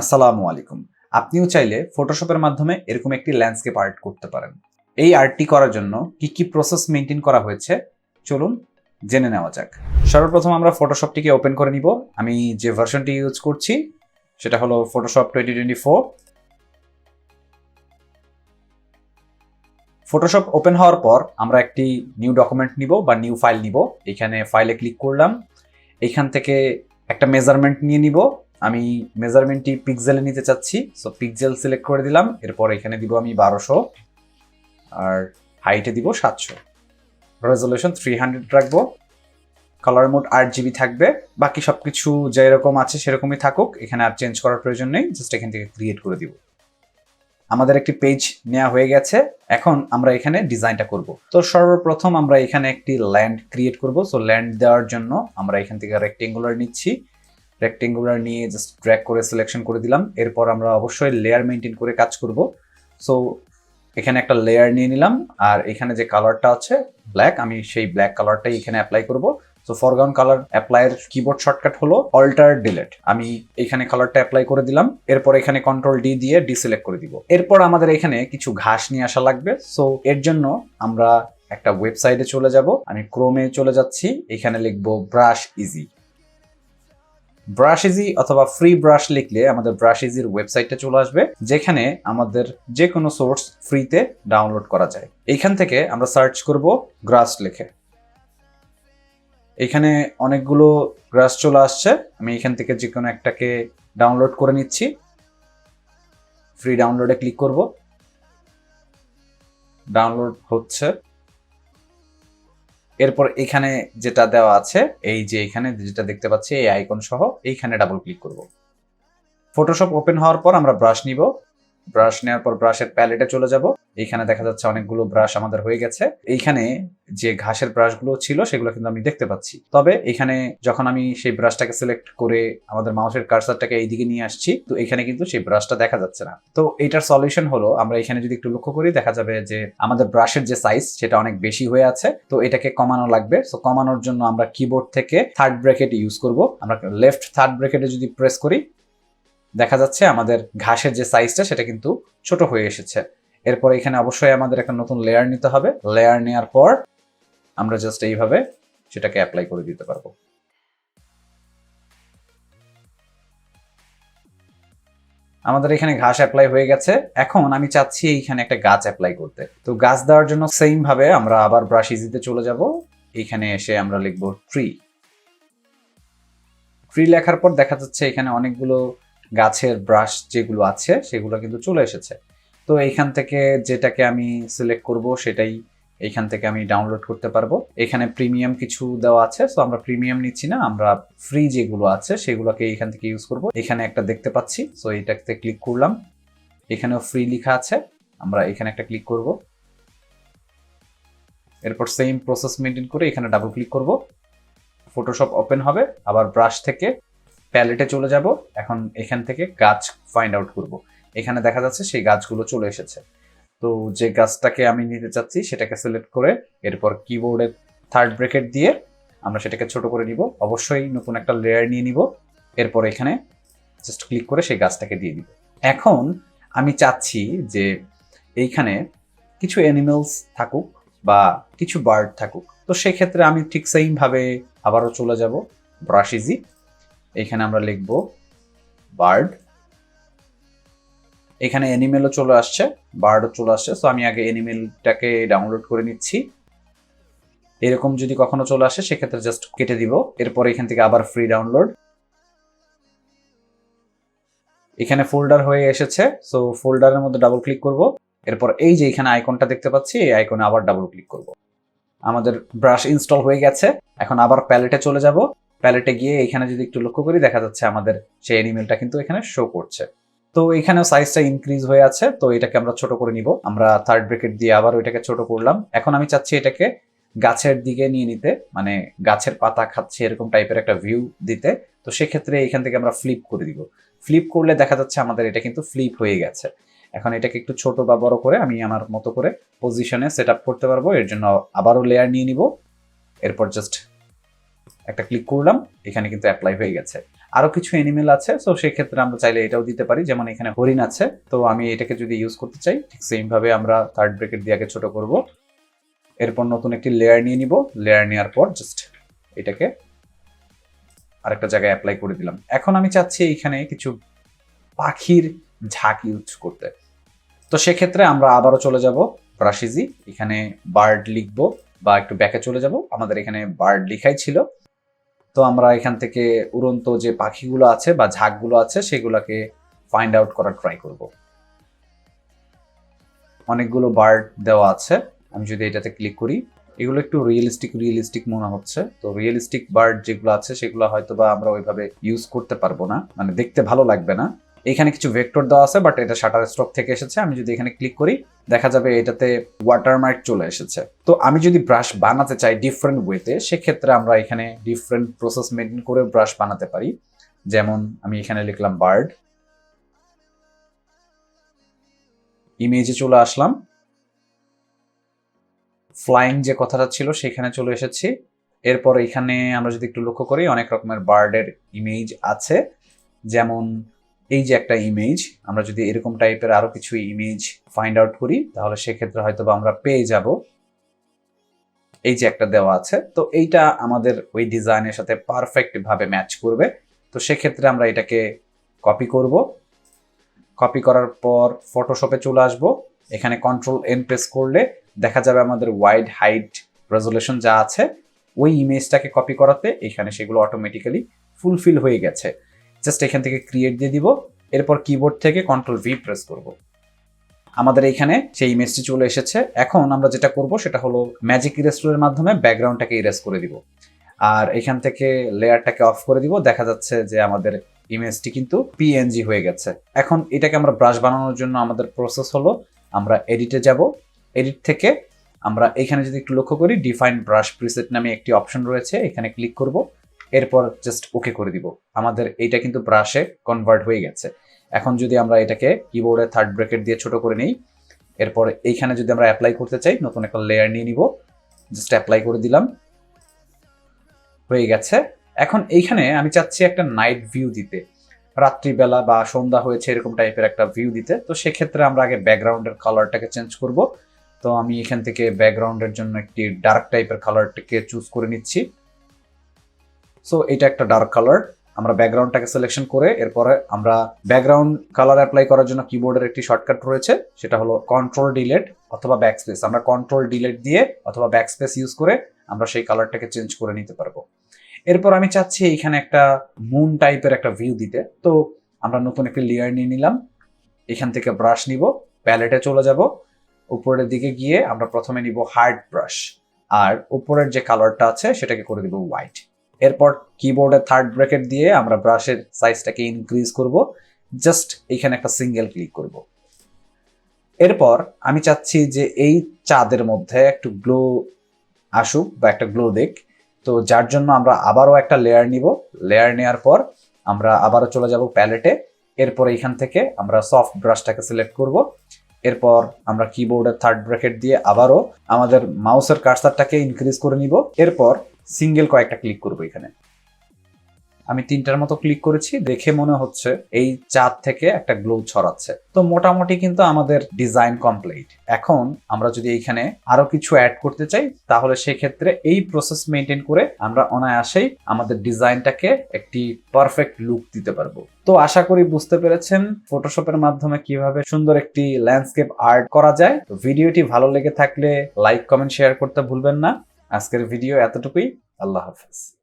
আসসালামু আলাইকুম। আপনিও চাইলে ফটোশপের মাধ্যমে এরকম একটি ল্যান্ডস্কেপ আর্ট করতে পারেন। এই আর্টটি করার জন্য কি প্রসেস মেইনটেইন করা হয়েছে চলুন জেনে নেওয়া যাক। সর্বপ্রথম আমরা ফটোশপটিকে ওপেন করে নিব। আমি যে ভার্সনটি ইউজ করছি সেটা হলো ফটোশপ 2024। ফটোশপ ওপেন হওয়ার পর আমরা একটি নিউ ডকুমেন্ট নিব বা নিউ ফাইল নিব। এখানে ফাইলে ক্লিক করলাম। এখান থেকে একটা মেজারমেন্ট নিয়ে নিব। আমি মেজারমেন্টটি পিক্সেলে নিতে চাচ্ছি, সো পিক্সেল সিলেক্ট করে দিলাম। এরপর এখানে দিব আমি 1200 আর হাইটে দিব 700, রেজলিউশন 300 রাখবো। কালার মোড 8GB থাকবে। বাকি সবকিছু যেরকম আছে সেরকমই থাকুক, এখানে আর চেঞ্জ করার প্রয়োজন নেই। জাস্ট এখান থেকে ক্রিয়েট করে দিব। আমাদের একটি পেজ নেওয়া হয়ে গেছে। এখন আমরা এখানে ডিজাইনটা করব। তো সর্বপ্রথম আমরা এখানে একটি ল্যান্ড ক্রিয়েট করব। সো ল্যান্ড দেওয়ার জন্য আমরা এখান থেকে রেক্টেঙ্গুলার নিচ্ছি। রেক্টেঙ্গুলার নিয়ে জাস্ট ড্র্যাগ করে সিলেকশন করে দিলাম। এরপর আমরা অবশ্যই লেয়ার মেইনটেইন করে কাজ করব। সো এখানে একটা লেয়ার নিয়ে নিলাম আর এখানে যে কালারটা আছে ব্ল্যাক, আমি সেই ব্ল্যাক কালারটাই এখানে অ্যাপ্লাই করব। সো ফরগ্রাউন্ড কালার অ্যাপ্লাইয়ের কিবোর্ড শর্টকাট হলো অল্টার ডিলিট। আমি এখানে কালারটা অ্যাপ্লাই করে দিলাম। এরপর এখানে কন্ট্রোল ডি দিয়ে ডিসিলেক্ট করে দিব। এরপর আমাদের এখানে কিছু ঘাস নিয়ে আসা লাগবে। সো এর জন্য আমরা একটা ওয়েবসাইটে চলে যাব। আমি ক্রোমে চলে যাচ্ছি। এখানে লিখবো ব্রাশ ইজি। ব্রাশ ইজি অথবা ফ্রি ব্রাশ লিখলে আমাদের ব্রাশ ইজির ওয়েবসাইটে চলে আসবে, যেখানে আমাদের যে কোনো সোর্স ফ্রিতে ডাউনলোড করা যায়। এইখান থেকে আমরা সার্চ করব গ্রাস লিখে। এখানে অনেকগুলো গ্রাস চলে আসছে। আমি এখান থেকে যে কোনো একটাকে ডাউনলোড করে নিচ্ছি। ফ্রি ডাউনলোডে ক্লিক করব। ডাউনলোড হচ্ছে। এরপর এখানে যেটা দেওয়া আছে, এই যে এখানে যেটা দেখতে পাচ্ছি এই আইকন সহ, এইখানে ডাবল ক্লিক করব। ফটোশপ ওপেন হওয়ার পর আমরা ব্রাশ নিব। ব্রাশ নেওয়ার পর ব্রাশের প্যালেটে চলে যাব। এইখানে দেখা যাচ্ছে অনেকগুলো ব্রাশ আমাদের হয়ে গেছে। এইখানে যে ঘাসের ব্রাশগুলো ছিল সেগুলো কিন্তু আমি দেখতে পাচ্ছি। তবে এখানে যখন আমি সেই ব্রাশটাকে সিলেক্ট করে আমাদের মাউসের কার্সারটাকে এইদিকে নিয়ে আসছি, তো এখানে কিন্তু সেই ব্রাশটা দেখা যাচ্ছে না। তো এটার সলিউশন হলো, আমরা এখানে যদি একটু লক্ষ্য করি দেখা যাবে যে আমাদের ব্রাশের যে সাইজ সেটা অনেক বেশি হয়ে আছে। তো এটাকে কমানো লাগবে। সো কমানোর জন্য আমরা কিবোর্ড থেকে থার্ড ব্র্যাকেট ইউজ করব। আমরা লেফট থার্ড ব্র্যাকেটে যদি প্রেস করি দেখা যাচ্ছে আমাদের ঘাসের যে সাইজটা সেটা কিন্তু ছোট হয়ে এসেছে। এরপর এখানে অবশ্যই আমাদের একটা নতুন লেয়ার নিতে হবে। লেয়ার নেওয়ার পর আমরা জাস্ট এইভাবে সেটাকে অ্যাপ্লাই করে দিতে পারবো। আমাদের এখানে ঘাস অ্যাপ্লাই হয়ে গেছে। এখন আমি চাচ্ছি এইখানে একটা গাছ অ্যাপ্লাই করতে। তো গাছ দেওয়ার জন্য সেম ভাবে আমরা আবার ব্রাশ ইজিতে চলে যাব। এইখানে এসে আমরা লিখবো ট্রি। ট্রি লেখার পর দেখা যাচ্ছে এখানে অনেকগুলো গাছের ব্রাশ যেগুলো আছে সেগুলো কিন্তু চলে এসেছে। তো এইখান থেকে যেটাকে আমি সিলেক্ট করব সেটাই এইখান থেকে আমি ডাউনলোড করতে পারবো। এখানে প্রিমিয়াম কিছু দেওয়া আছে, সো আমরা প্রিমিয়াম নিচ্ছি না, আমরা ফ্রি যেগুলো আছে সেগুলোকে এইখান থেকে ইউজ করব। এখানে একটা দেখতে পাচ্ছি, সো এটাতে ক্লিক করলাম। এখানেও ফ্রি লেখা আছে, আমরা এখানে একটা ক্লিক করব। এরপর সেম প্রসেস মেনটেন করে এখানে ডাবল ক্লিক করব। ফটোশপ ওপেন হবে। আবার ব্রাশ থেকে প্যালেটে চলে যাব। এখন এখান থেকে গাছ ফাইন্ড আউট করব। এখানে দেখা যাচ্ছে সেই গাছগুলো চলে এসেছে। তো যে গাছটাকে আমি নিতে চাচ্ছি সেটাকে সিলেক্ট করে এরপর কিবোর্ডে থার্ড ব্র্যাকেট দিয়ে আমরা সেটাকে ছোট করে নিব। অবশ্যই নতুন একটা লেয়ার নিয়ে নিব। এরপর এখানে জাস্ট ক্লিক করে সেই গাছটাকে দিয়ে দিব। এখন আমি চাচ্ছি যে এইখানে কিছু অ্যানিমেলস থাকুক বা কিছু বার্ড থাকুক। তো সেক্ষেত্রে আমি ঠিক সেম ভাবে আবারও চলে যাব ব্রাশ ইজি। এখানে আমরা লিখব বার্ড। এখানে অ্যানিমেলও চলে আসছে, বার্ডও চলে আসছে। সো আমি আগে অ্যানিমেলটাকে ডাউনলোড করে নিচ্ছি। এরকম যদি কখনো চলে আসে সেক্ষেত্রে জাস্ট কেটে দিব। এরপর এখান থেকে আবার ফ্রি ডাউনলোড। এখানে ফোল্ডার হয়ে এসেছে। সো ফোল্ডারের মধ্যে ডাবল ক্লিক করব। এরপর এই যে এখানে আইকনটা দেখতে পাচ্ছি, এই আইকনে আবার ডাবল ক্লিক করব। আমাদের ব্রাশ ইনস্টল হয়ে গেছে। এখন আবার প্যালেটে চলে যাব। প্যালেটে গিয়ে এখানে যদি একটু লক্ষ্য করি দেখা যাচ্ছে আমাদের সেই অ্যানিমেলটা কিন্তু এখানে শো করছে। তো এখানেও সাইজটা ইনক্রিজ হয়ে আছে। তো এটাকে আমরা ছোট করে নিব। আমরা থার্ড ব্র্যাকেট দিয়ে আবার ওইটাকে ছোট করলাম। এখন আমি চাচ্ছি এটাকে গাছের দিকে নিয়ে নিতে, মানে গাছের পাতা খাচ্ছে এরকম টাইপের একটা ভিউ দিতে। তো সেক্ষেত্রে এখান থেকে আমরা ফ্লিপ করে দিব। ফ্লিপ করলে দেখা যাচ্ছে আমাদের এটা কিন্তু ফ্লিপ হয়ে গেছে। এখন এটাকে একটু ছোট বা বড় করে আমি আমার মতো করে পজিশনে সেট আপ করতে পারবো। এর জন্য আবারও লেয়ার নিয়ে নিব। এরপর জাস্ট একটা ক্লিক করলাম, এখানে কিন্তু অ্যাপ্লাই হয়ে গেছে। আরো কিছু অ্যানিমেল আছে, তো সেই ক্ষেত্রে আমরা চাইলে এটাও দিতে পারি, যেমন এখানে হরিণ আছে। তো আমি এটাকে যদি ইউজ করতে চাই, ঠিক সেম ভাবে আমরা থার্ড ব্র্যাকেট দিয়ে আগে ছোট করব, এরপর নতুন একটি লেয়ার নিয়ে নিব। লেয়ার নেওয়ার পর জাস্ট এটাকে আরেকটা জায়গায় অ্যাপ্লাই করে দিলাম। এখন আমি চাচ্ছি এখানে কিছু পাখির ঝাঁক ইউজ করতে। তো সেক্ষেত্রে আমরা আবারও চলে যাব ব্রাশ ইজি, এখানে বার্ড লিখবো, বা একটু ব্যাকে চলে যাব, আমাদের এখানে বার্ড লিখাই ছিল। তো আমরা এখান থেকে উড়ন্ত যে পাখিগুলো আছে বা ঝাঁকগুলো আছে সেগুলোকে ফাইন্ড আউট করার ট্রাই করব। অনেকগুলো বার্ড দেওয়া আছে, আমি যদি এটাতে ক্লিক করি, এগুলো একটু রিয়েলিস্টিক মনে হচ্ছে। তো রিয়েলিস্টিক বার্ড যেগুলো আছে সেগুলো হয়তো বা আমরা ওইভাবে ইউজ করতে পারবো না, মানে দেখতে ভালো লাগবে না। এখানে কিছু ভেক্টর দেওয়া আছে, বাট এটা শাটার স্টক থেকে এসেছে। আমি যদি এখানে ক্লিক করি, দেখা যাবে এটাতে ওয়াটারমার্ক চলে এসেছে। তো আমি যদি ব্রাশ বানাতে চাই ডিফারেন্ট ওয়েতে, সেক্ষেত্রে আমরা এখানে ডিফারেন্ট প্রসেস মেনটেন করে ব্রাশ বানাতে পারি। যেমন আমি এখানে লিখলাম বার্ড, ইমেজে চলে আসলাম, ফ্লাইং যে কথাটা ছিল সেখানে চলে এসেছি। এরপর এখানে আমরা যদি একটু লক্ষ্য করি, অনেক রকমের বার্ডের ইমেজ আছে। যেমন এই যে একটা ইমেজ, আমরা যদি এরকম টাইপের আরো কিছু ইমেজ ফাইন্ড আউট করি, তাহলে সেক্ষেত্রে হয়তো আমরা পেয়ে যাব। এই যে একটা দেওয়া আছে, তো এইটা আমাদের ওই ডিজাইনের সাথে পারফেক্ট ভাবে ম্যাচ করবে। তো সেক্ষেত্রে আমরা এটাকে কপি করব। কপি করার পর ফটোশপে চলে আসব। এখানে কন্ট্রোল এন প্রেস করলে দেখা যাবে আমাদের ওয়াইড হাইট রেজুলেশন যা আছে ওই ইমেজটাকে কপি করাতে এখানে সেগুলো অটোমেটিক্যালি ফুলফিল হয়ে গেছে। জাস্ট এখান থেকে ক্রিয়েট দিয়ে দিব, এরপর কিবোর্ড থেকে কন্ট্রোল ভি প্রেস করব। আমাদের এখানে সেই ইমেজটি চলে এসেছে। এখন আমরা যেটা করব সেটা হলো ম্যাজিক ইরেজ টুলের মাধ্যমে ব্যাকগ্রাউন্ডটাকে ইরেজ করে দিব, আর এখান থেকে লেয়ারটাকে অফ করে দিব। দেখা যাচ্ছে যে আমাদের ইমেজটি কিন্তু পিএনজি হয়ে গেছে। এখন এটাকে আমরা ব্রাশ বানানোর জন্য আমাদের প্রসেস হলো, আমরা এডিটে যাব, এডিট থেকে আমরা এখানে যদি একটু লক্ষ্য করি, ডিফাইন ব্রাশ প্রিসেট নামে একটি অপশন রয়েছে, এখানে ক্লিক করব, এরপর জাস্ট ওকে করে দিব। আমাদের এইটা কিন্তু ব্রাশে কনভার্ট হয়ে গেছে। এখন যদি আমরা এটাকে কিবোর্ডে থার্ড ব্র্যাকেট দিয়ে ছোট করে নিই, এরপর এইখানে যদি আমরা অ্যাপ্লাই করতে চাই, নতুন একটা লেয়ার নিয়ে নিব, জাস্ট অ্যাপ্লাই করে দিলাম, হয়ে গেছে। এখন এইখানে আমি চাচ্ছি একটা নাইট ভিউ দিতে, রাত্রিবেলা বা সন্ধ্যা হয়েছে এরকম টাইপের একটা ভিউ দিতে। তো সেক্ষেত্রে আমরা আগে ব্যাকগ্রাউন্ডের কালারটাকে চেঞ্জ করব। তো আমি এখান থেকে ব্যাকগ্রাউন্ডের জন্য একটি ডার্ক টাইপের কালারটাকে চুজ করে নিচ্ছি। সো এটা একটা ডার্ক কালার, আমরা ব্যাকগ্রাউন্ডটাকে সিলেকশন করে এরপরে আমরা ব্যাকগ্রাউন্ড কালার অ্যাপ্লাই করার জন্য কিবোর্ডের একটি শর্টকাট রয়েছে, সেটা হলো কন্ট্রোল ডিলেট অথবা ব্যাকস্পেস। আমরা কন্ট্রোল ডিলেট দিয়ে অথবা ব্যাকস্পেস ইউজ করে আমরা সেই কালারটাকে চেঞ্জ করে নিতে পারবো। এরপর আমি চাচ্ছি এখানে একটা মুন টাইপের একটা ভিউ দিতে। তো আমরা নতুন একটা লেয়ার নিয়ে নিলাম, এখান থেকে ব্রাশ নিব, প্যালেটে চলে যাব, উপরের দিকে গিয়ে আমরা প্রথমে নিব হার্ড ব্রাশ, আর উপরের যে কালারটা আছে সেটাকে করে দিব হোয়াইট। এরপর কিবোর্ডে থার্ড ব্র্যাকেট দিয়ে আমরা ব্রাশের সাইজটাকে ইনক্রিজ করব, জাস্ট এখানে একটা সিঙ্গেল ক্লিক করব। এরপর আমি চাচ্ছি যে এই চাঁদের মধ্যে একটু গ্লো আসুক বা একটা গ্লো দেখ। তো যার জন্য আমরা আবারও একটা লেয়ার নিব, লেয়ার নেওয়ার পর আমরা আবারও চলে যাব প্যালেটে। এরপর এইখান থেকে আমরা সফট ব্রাশটাকে সিলেক্ট করব। এরপর আমরা কিবোর্ডের থার্ড ব্র্যাকেট দিয়ে আবারও আমাদের মাউসের কার্সারটাকে ইনক্রিজ করে নিব। এরপর সিঙ্গেল কয়েকটা ক্লিক করব, এখানে আমি 3টার মতো ক্লিক করেছি, দেখে মনে হচ্ছে এই চাঁদ থেকে একটা গ্লো ছড়াচ্ছে। তো মোটামুটি কিন্তু আমাদের ডিজাইন কমপ্লিট। এখন আমরা যদি এইখানে আরো কিছু অ্যাড করতে চাই, তাহলে সেক্ষেত্রে এই প্রসেস মেনটেন করে আমরা অনায়াসেই আমাদের ডিজাইনটাকে একটি পারফেক্ট লুক দিতে পারবো। তো আশা করি বুঝতে পেরেছেন ফটোশপের মাধ্যমে কিভাবে সুন্দর একটি ল্যান্ডস্কেপ আর্ট করা যায়। তো ভিডিওটি ভালো লেগে থাকলে লাইক, কমেন্ট, শেয়ার করতে ভুলবেন না। আজকের ভিডিও এতটুকুই। আল্লাহ হাফেজ।